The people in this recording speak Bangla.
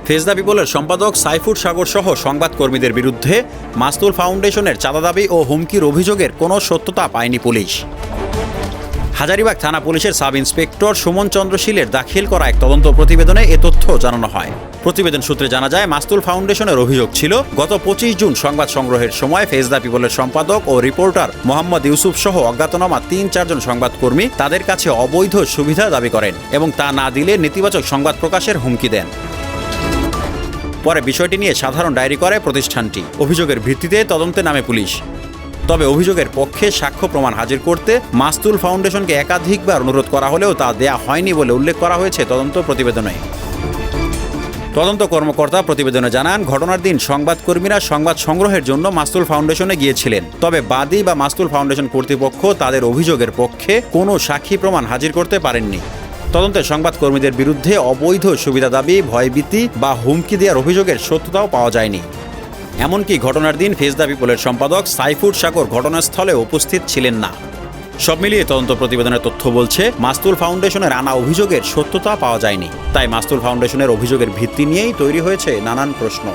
ফেস দ্য পিপলের সম্পাদক সাইফুর সাগর সহ সংবাদকর্মীদের বিরুদ্ধে মাস্তুল ফাউন্ডেশনের চাঁদা দাবি ও হুমকির অভিযোগের কোনো সত্যতা পায়নি পুলিশ। হাজারীবাগ থানা পুলিশের সাব ইন্সপেক্টর সুমন চন্দ্র শীলের দাখিল করা এক তদন্ত প্রতিবেদনে এ তথ্য জানানো হয়। প্রতিবেদন সূত্রে জানা যায়, মাস্তুল ফাউন্ডেশনের অভিযোগ ছিল গত 25 জুন সংবাদ সংগ্রহের সময় ফেস দ্য পিপলের সম্পাদক ও রিপোর্টার মোহাম্মদ ইউসুফ সহ অজ্ঞাতনামা 3-4 জন সংবাদকর্মী তাদের কাছে অবৈধ সুবিধা দাবি করেন এবং তা না দিলে নেতিবাচক সংবাদ প্রকাশের হুমকি দেন। পরে বিষয়টি নিয়ে সাধারণ ডায়েরি করে প্রতিষ্ঠানটি। অভিযোগের ভিত্তিতে তদন্তে নামে পুলিশ। তবে অভিযোগের পক্ষে সাক্ষ্য প্রমাণ হাজির করতে মাস্তুল ফাউন্ডেশনকে একাধিকবার অনুরোধ করা হলেও তা দেয়া হয়নি বলে উল্লেখ করা হয়েছে তদন্ত প্রতিবেদনে। তদন্ত কর্মকর্তা প্রতিবেদনে জানান, ঘটনার দিন সংবাদকর্মীরা সংবাদ সংগ্রহের জন্য মাস্তুল ফাউন্ডেশনে গিয়েছিলেন। তবে বাদী বা মাস্তুল ফাউন্ডেশন কর্তৃপক্ষ তাদের অভিযোগের পক্ষে কোনো সাক্ষী প্রমাণ হাজির করতে পারেননি। তদন্তে সংবাদকর্মীদের বিরুদ্ধে অবৈধ সুবিধা দাবি, ভয়ভীতি বা হুমকি দেওয়ার অভিযোগের সত্যতাও পাওয়া যায়নি। এমনকি ঘটনার দিন ফেস দ্য পিপলের সম্পাদক সাইফুর সাগর ঘটনাস্থলে উপস্থিত ছিলেন না। সব মিলিয়ে তদন্ত প্রতিবেদনের তথ্য বলছে, মাস্তুল ফাউন্ডেশনের আনা অভিযোগের সত্যতা পাওয়া যায়নি। তাই মাস্তুল ফাউন্ডেশনের অভিযোগের ভিত্তি নিয়েই তৈরি হয়েছে নানান প্রশ্ন।